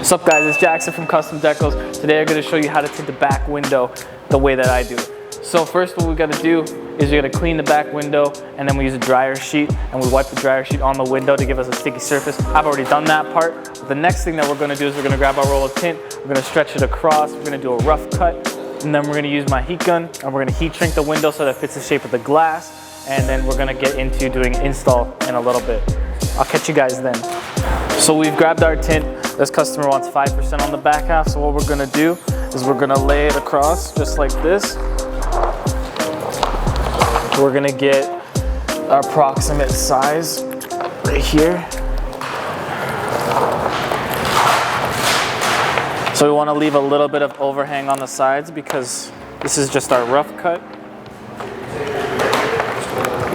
What's up guys, it's Jackson from Custom Decals. Today I'm going to show you how to tint the back window the way that I do it. So first what we got to do is you're going to clean the back window, and then we use a dryer sheet and we wipe the dryer sheet on the window to give us a sticky surface. I've already done that part. But the next thing that we're going to do is we're going to grab our roll of tint, we're going to stretch it across, we're going to do a rough cut, and then we're going to use my heat gun and we're going to heat shrink the window so that it fits the shape of the glass, and then we're going to get into doing install in a little bit. I'll catch you guys then. So we've grabbed our tint. This customer wants 5% on the back half, so what we're gonna do is we're gonna lay it across just like this. We're gonna get our approximate size right here. So we wanna leave a little bit of overhang on the sides because this is just our rough cut.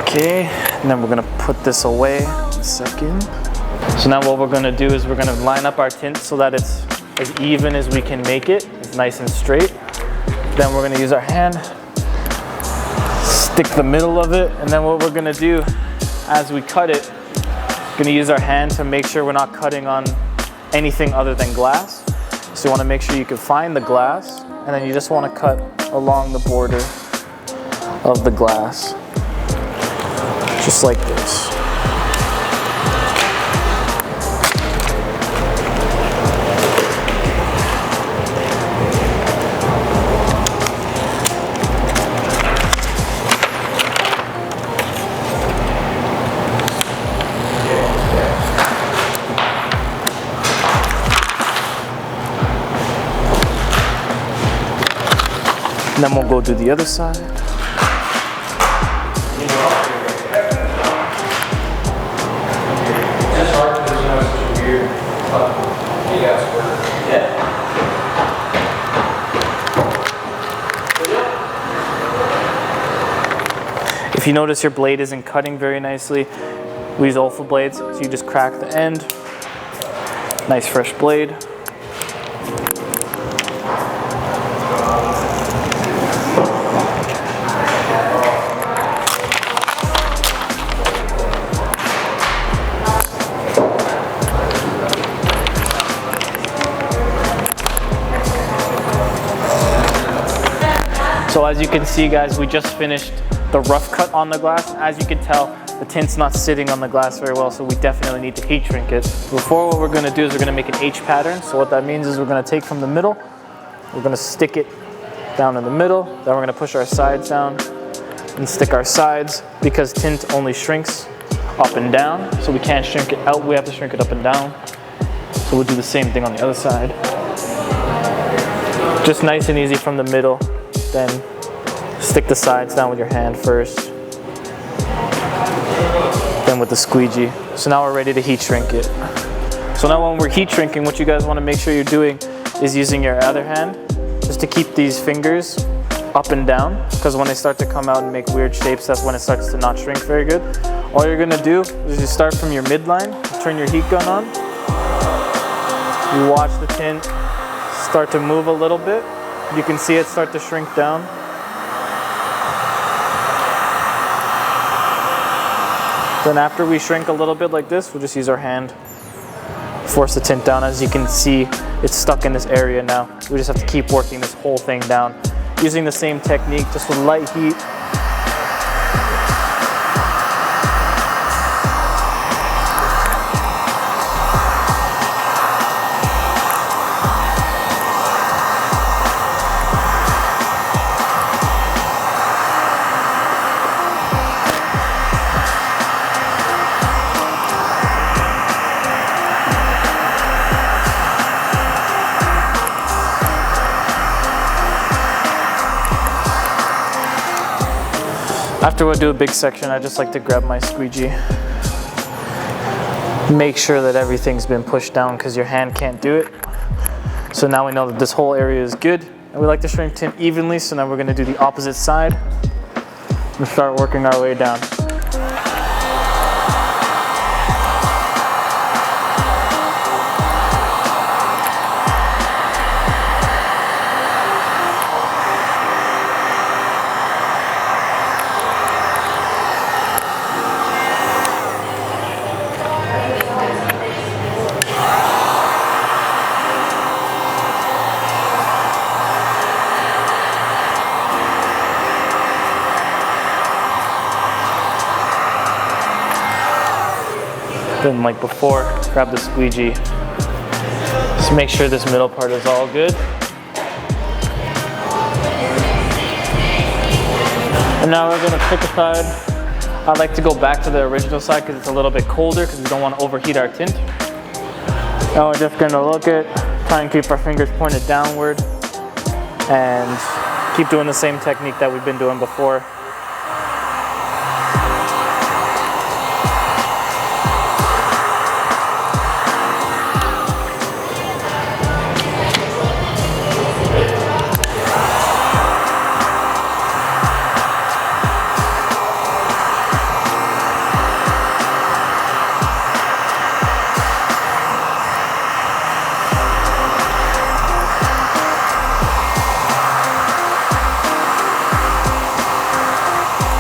Okay, and then we're gonna put this away in a second. So now what we're going to do is we're going to line up our tint so that it's as even as we can make it. It's nice and straight. Then we're going to use our hand, stick the middle of it, and then what we're going to do as we cut it, we're going to use our hand to make sure we're not cutting on anything other than glass. So you want to make sure you can find the glass, and then you just want to cut along the border of the glass, just like this. And then we'll go do the other side. If you notice your blade isn't cutting very nicely, we use Olfa blades, so you just crack the end. Nice fresh blade. So as you can see guys, we just finished the rough cut on the glass. As you can tell, the tint's not sitting on the glass very well, so we definitely need to heat shrink it. Before, what we're gonna do is we're gonna make an H pattern. So what that means is we're gonna take from the middle, we're gonna stick it down in the middle, then we're gonna push our sides down and stick our sides, because tint only shrinks up and down, so we can't shrink it out, we have to shrink it up and down. So we'll do the same thing on the other side. Just nice and easy from the middle. Then stick the sides down with your hand first, then with the squeegee. So now we're ready to heat shrink it. So now when we're heat shrinking, what you guys want to make sure you're doing is using your other hand just to keep these fingers up and down, because when they start to come out and make weird shapes, that's when it starts to not shrink very good. All you're going to do is you start from your midline, turn your heat gun on, you watch the tint start to move a little bit. You can see it start to shrink down. Then after we shrink a little bit like this, we'll just use our hand, force the tint down. As you can see, it's stuck in this area now. We just have to keep working this whole thing down, using the same technique, just with light heat. After I do a big section, I just like to grab my squeegee. Make sure that everything's been pushed down, because your hand can't do it. So now we know that this whole area is good. And we like to shrink tint evenly, so now we're going to do the opposite side and start working our way down. Then like before, grab the squeegee. Just make sure this middle part is all good. And now we're gonna pick a side. I like to go back to the original side because it's a little bit colder because we don't want to overheat our tint. Now we're just gonna look at, try and keep our fingers pointed downward and keep doing the same technique that we've been doing before.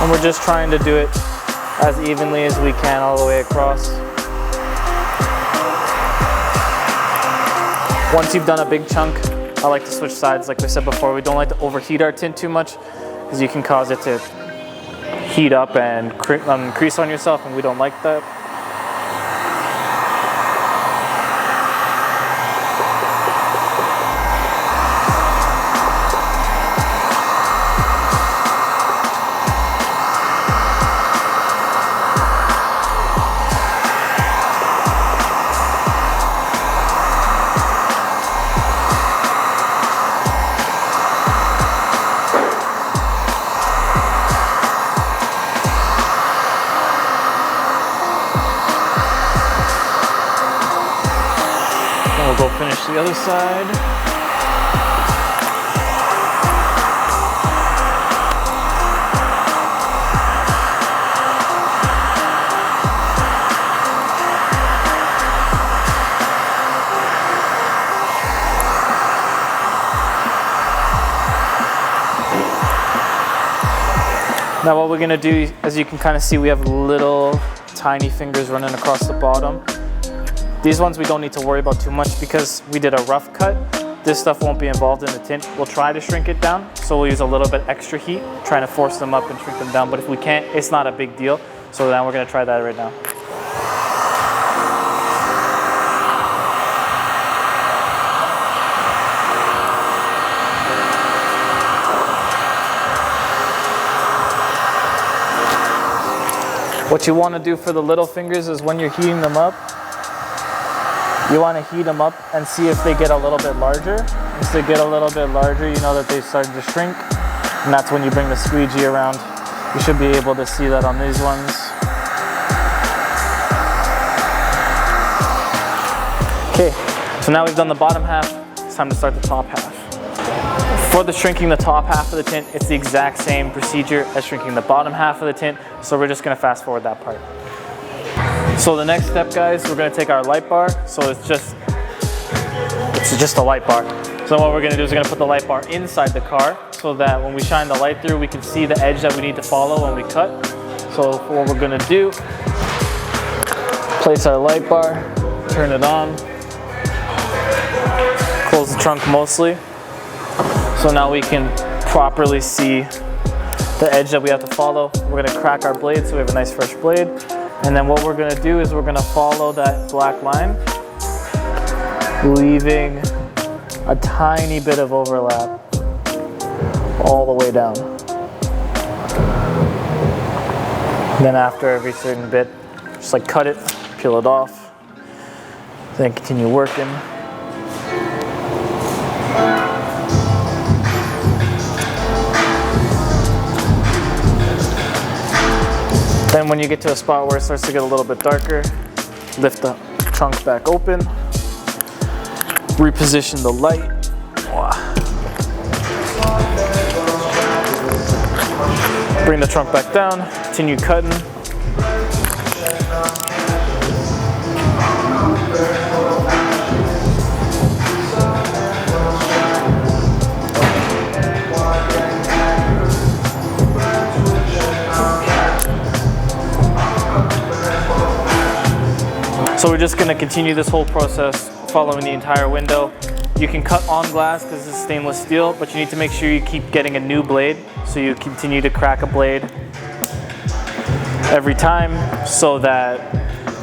And we're just trying to do it as evenly as we can all the way across. Once you've done a big chunk, I like to switch sides. Like we said before, we don't like to overheat our tint too much because you can cause it to heat up and crease on yourself, and we don't like that. We'll go finish the other side. Now what we're gonna do, as you can kind of see, we have little tiny fingers running across the bottom. These ones we don't need to worry about too much because we did a rough cut. This stuff won't be involved in the tint. We'll try to shrink it down, so we'll use a little bit extra heat, trying to force them up and shrink them down. But if we can't, it's not a big deal. So then we're gonna try that right now. What you want to do for the little fingers is when you're heating them up, you want to heat them up and see if they get a little bit larger. Once they get a little bit larger, you know that they started to shrink, and that's when you bring the squeegee around. You should be able to see that on these ones. Okay, so now we've done the bottom half, it's time to start the top half. For the shrinking the top half of the tint, it's the exact same procedure as shrinking the bottom half of the tint, so we're just gonna fast forward that part. So the next step, guys, we're gonna take our light bar. So it's just a light bar. So what we're gonna do is we're gonna put the light bar inside the car so that when we shine the light through, we can see the edge that we need to follow when we cut. So what we're gonna do, place our light bar, turn it on, close the trunk mostly. So now we can properly see the edge that we have to follow. We're gonna crack our blade so we have a nice fresh blade. And then what we're gonna do is we're gonna follow that black line, leaving a tiny bit of overlap all the way down. Then after every certain bit, just like cut it, peel it off, then continue working. Then when you get to a spot where it starts to get a little bit darker, lift the trunk back open, reposition the light. Bring the trunk back down, continue cutting. So we're just gonna continue this whole process following the entire window. You can cut on glass because it's stainless steel, but you need to make sure you keep getting a new blade. So you continue to crack a blade every time so that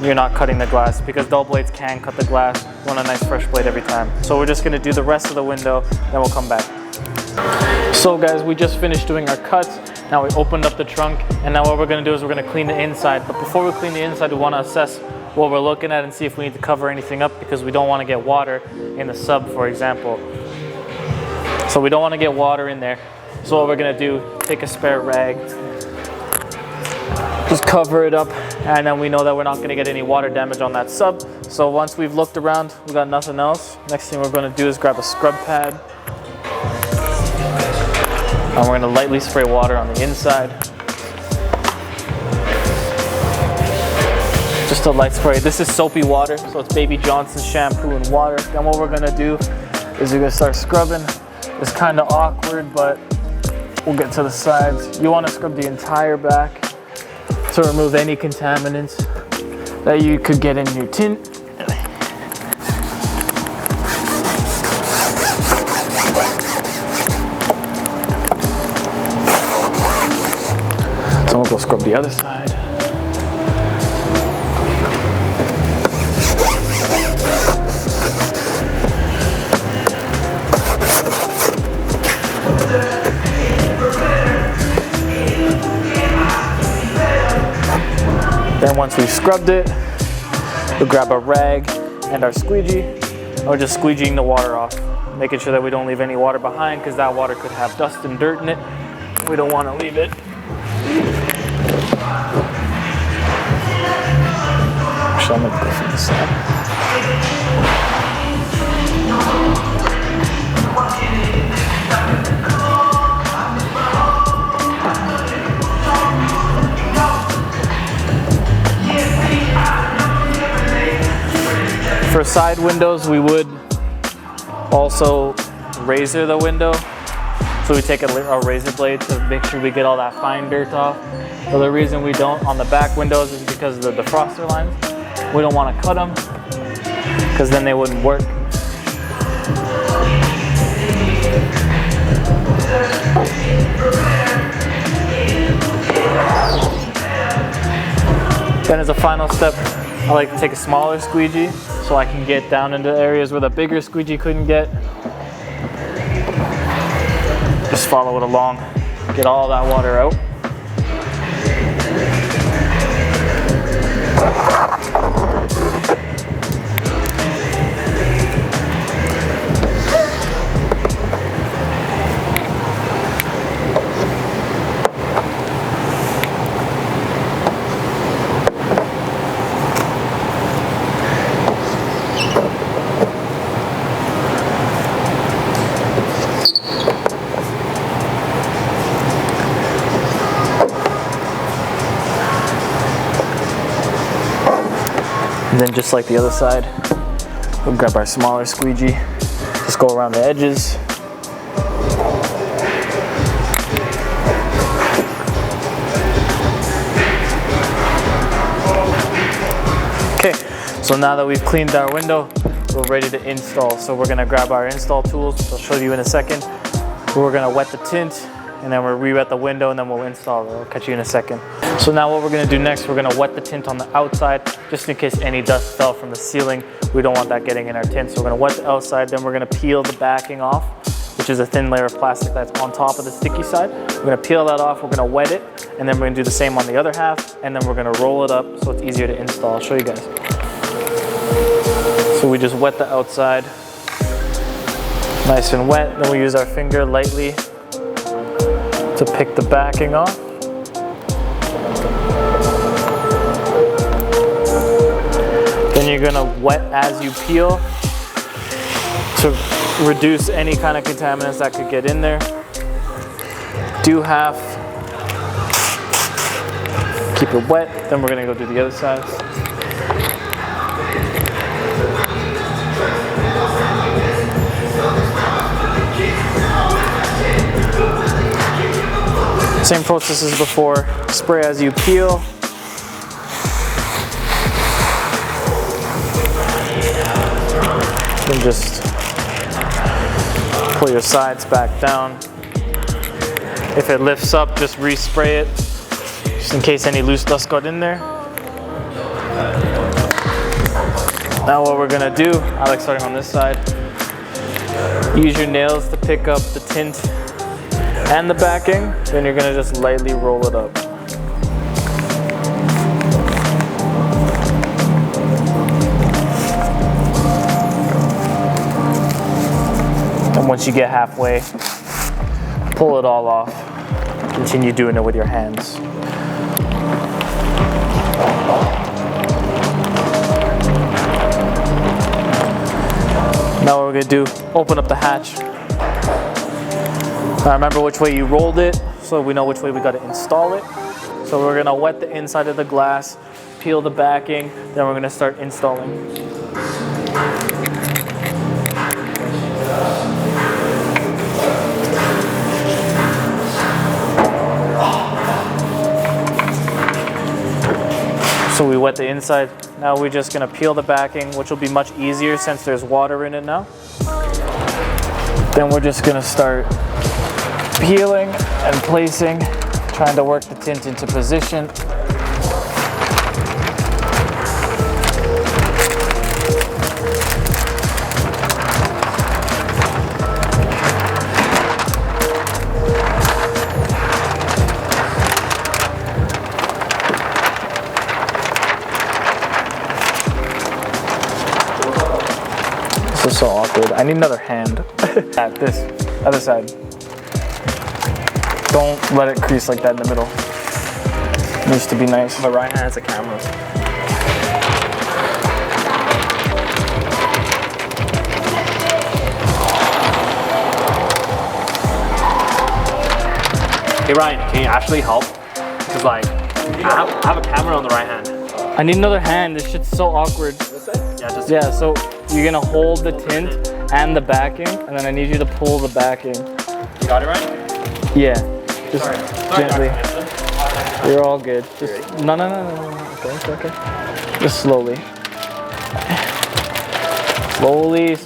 you're not cutting the glass, because dull blades can cut the glass. You want a nice fresh blade every time. So we're just gonna do the rest of the window, then we'll come back. So guys, we just finished doing our cuts. Now we opened up the trunk, and now what we're gonna do is we're gonna clean the inside. But before we clean the inside, we wanna assess what we're looking at and see if we need to cover anything up, because we don't wanna get water in the sub, for example. So we don't wanna get water in there. So what we're gonna do, take a spare rag, just cover it up, and then we know that we're not gonna get any water damage on that sub. So once we've looked around, we got nothing else. Next thing we're gonna do is grab a scrub pad. And we're gonna lightly spray water on the inside. Just a light spray. This is soapy water, so it's Baby Johnson's shampoo and water. Then what we're gonna do is we're gonna start scrubbing. It's kind of awkward, but we'll get to the sides. You wanna scrub the entire back to remove any contaminants that you could get in your tint. So we'll go scrub the other side. Then once we've scrubbed it, we'll grab a rag and our squeegee, and we're just squeegeeing the water off, making sure that we don't leave any water behind, because that water could have dust and dirt in it. We don't want to leave it. Actually, I'm going to go from the side. For side windows, we would also razor the window. So we take a razor blade to make sure we get all that fine dirt off. But the reason we don't on the back windows is because of the defroster lines. We don't want to cut them, because then they wouldn't work. Then as a final step, I like to take a smaller squeegee so I can get down into areas where the bigger squeegee couldn't get. Just follow it along, get all that water out. And then just like the other side, we'll grab our smaller squeegee, just go around the edges. Okay, so now that we've cleaned our window, we're ready to install. So we're gonna grab our install tools, which I'll show you in a second. We're gonna wet the tint, and then we'll re-wet the window, and then we'll install it. I'll catch you in a second. So now what we're gonna do next, we're gonna wet the tint on the outside, just in case any dust fell from the ceiling. We don't want that getting in our tint. So we're gonna wet the outside, then we're gonna peel the backing off, which is a thin layer of plastic that's on top of the sticky side. We're gonna peel that off, we're gonna wet it, and then we're gonna do the same on the other half, and then we're gonna roll it up so it's easier to install. I'll show you guys. So we just wet the outside, nice and wet. Then we use our finger lightly to pick the backing off. Then you're gonna wet as you peel to reduce any kind of contaminants that could get in there. Do half, keep it wet, then we're gonna go do the other side. Same process as before, spray as you peel. Then just pull your sides back down. If it lifts up, just respray it, just in case any loose dust got in there. Now what we're gonna do, I like starting on this side. Use your nails to pick up the tint and the backing. Then you're gonna just lightly roll it up. And once you get halfway, pull it all off. Continue doing it with your hands. Now what we're gonna do, open up the hatch. Now remember which way you rolled it, so we know which way we gotta install it. So we're gonna wet the inside of the glass, peel the backing, then we're gonna start installing. So we wet the inside. Now we're just gonna peel the backing, which will be much easier since there's water in it now. Then we're just gonna start peeling and placing, trying to work the tint into position. This is so awkward. I need another hand. At this other side. Don't let it crease like that in the middle. It needs to be nice. My right hand has a camera. Hey Ryan, can you actually help? Because like, I have a camera on the right hand. I need another hand. This shit's so awkward. Yeah, so you're gonna hold the tint and the backing, and then I need you to pull the backing. You got it right? Yeah, just Sorry, gently. Dr. You're all good. Just no. Okay. Just slowly. Slowly.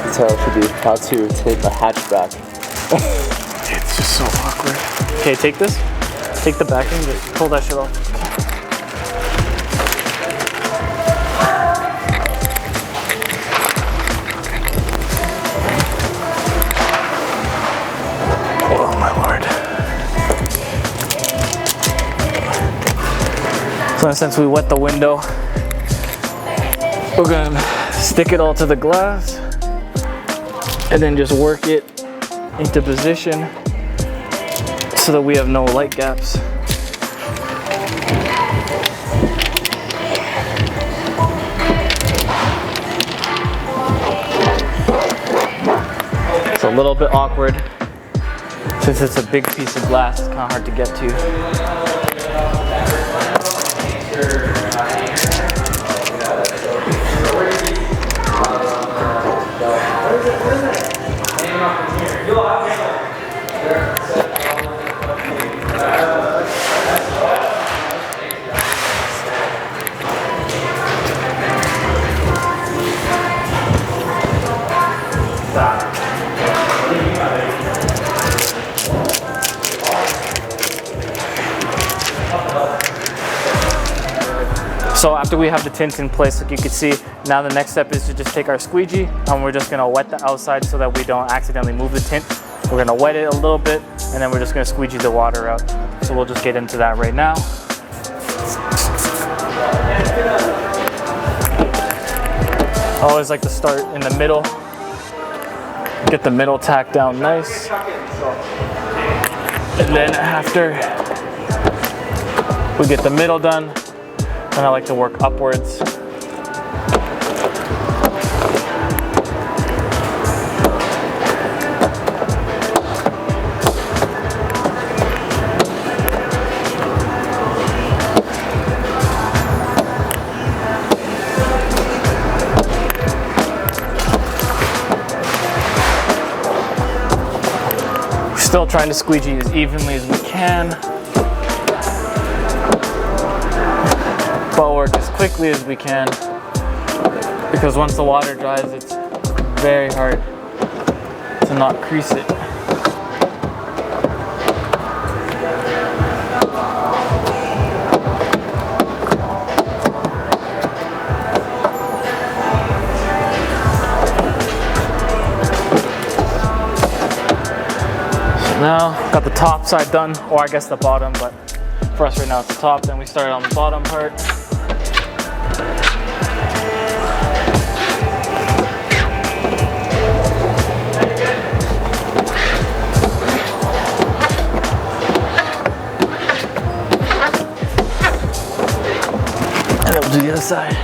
That's how it should be. How to tint the hatchback. It's just so awkward. Okay, take this. Take the backing. Just pull that shit off. Oh my lord. So since we wet the window, we're gonna stick it all to the glass and then just work it into position so that we have no light gaps. It's a little bit awkward since it's a big piece of glass. It's kind of hard to get to. So after we have the tint in place, like you can see, now the next step is to just take our squeegee and we're just gonna wet the outside so that we don't accidentally move the tint. We're gonna wet it a little bit and then we're just gonna squeegee the water out. So we'll just get into that right now. I always like to start in the middle. Get the middle tack down nice. And then after we get the middle done, then I like to work upwards. Still trying to squeegee as evenly as we can, but work as quickly as we can, because once the water dries, it's very hard to not crease it. Got the top side done, or I guess the bottom, but for us right now it's the top. Then we started on the bottom part. And then we'll do the other side.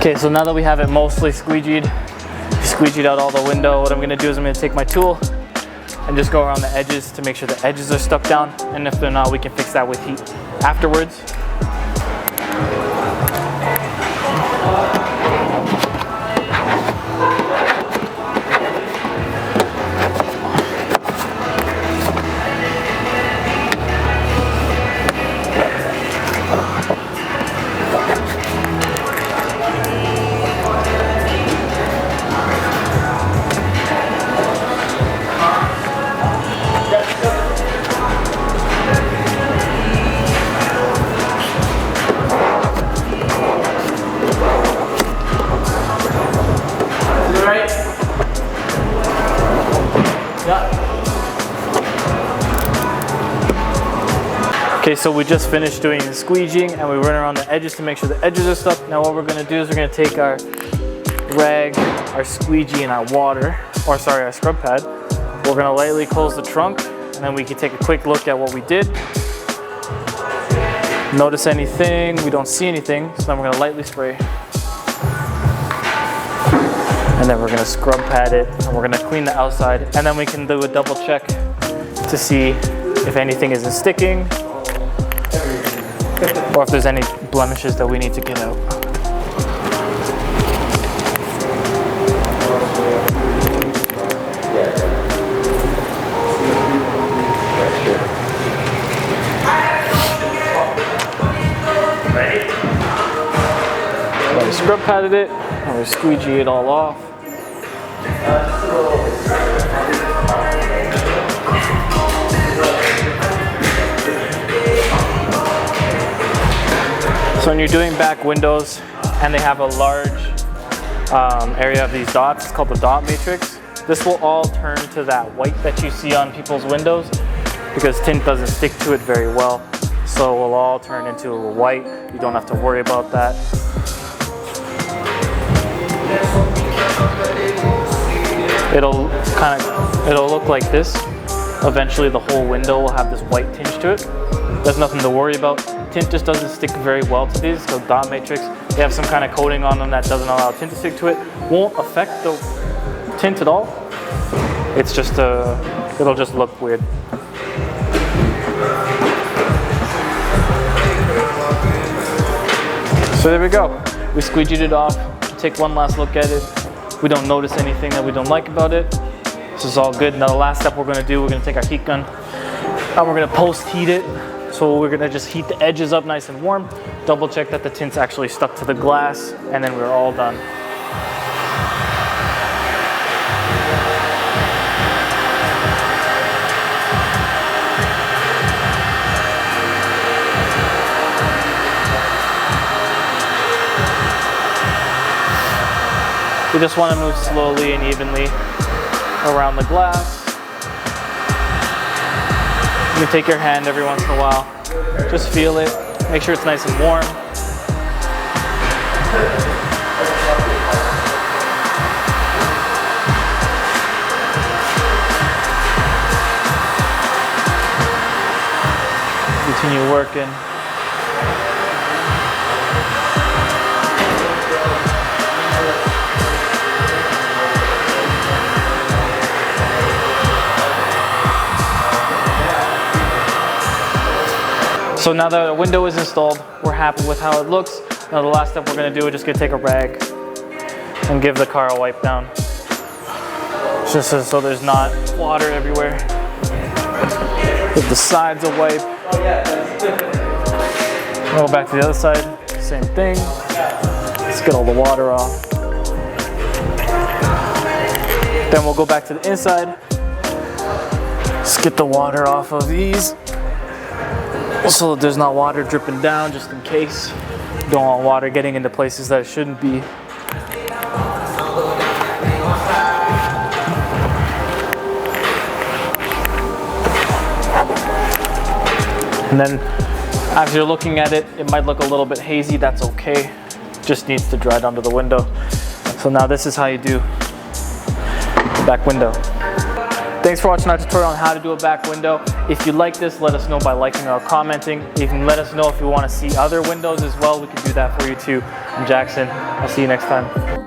Okay, so now that we have it mostly squeegeed out all the window, what I'm gonna do is I'm gonna take my tool and just go around the edges to make sure the edges are stuck down, and if they're not, we can fix that with heat afterwards. Okay, so we just finished doing the squeegeeing and we run around the edges to make sure the edges are stuck. Now what we're gonna do is we're gonna take our rag, our squeegee, and our water, or sorry, our scrub pad. We're gonna lightly close the trunk, and then we can take a quick look at what we did. Notice anything, we don't see anything, so then we're gonna lightly spray. And then we're gonna scrub pad it, and we're gonna clean the outside, and then we can do a double check to see if anything isn't sticking, or if there's any blemishes that we need to get out. So we scrub padded it, and we squeegee it all off. So when you're doing back windows and they have a large area of these dots, it's called the dot matrix. This will all turn to that white that you see on people's windows because tint doesn't stick to it very well. So it will all turn into a white. You don't have to worry about that. It'll look like this. Eventually the whole window will have this white tinge to it. There's nothing to worry about. Tint just doesn't stick very well to these, so dot matrix, they have some kind of coating on them that doesn't allow tint to stick to it. Won't affect the tint at all. It's just, it'll just look weird. So there we go. We squeegeed it off. Take one last look at it. We don't notice anything that we don't like about it. This is all good. Now the last step we're gonna do, we're gonna take our heat gun and we're gonna post heat it. So we're gonna just heat the edges up nice and warm, double check that the tint's actually stuck to the glass, and then we're all done. We just want to move slowly and evenly around the glass. You can take your hand every once in a while. Just feel it. Make sure it's nice and warm. Continue working. So now that the window is installed, we're happy with how it looks. Now the last step we're gonna do is just gonna take a rag and give the car a wipe down. Just so there's not water everywhere. Give the sides a wipe. Go back to the other side, same thing. Just get all the water off. Then we'll go back to the inside. Just get the water off of these so there's not water dripping down, just in case. Don't want water getting into places that it shouldn't be. And then as you're looking at it, it might look a little bit hazy. That's okay. Just needs to dry down to the window. So now this is how you do the back window. Thanks for watching our tutorial on how to do a back window. If you like this, let us know by liking or commenting. You can let us know if you want to see other windows as well. We can do that for you too. I'm Jackson. I'll see you next time.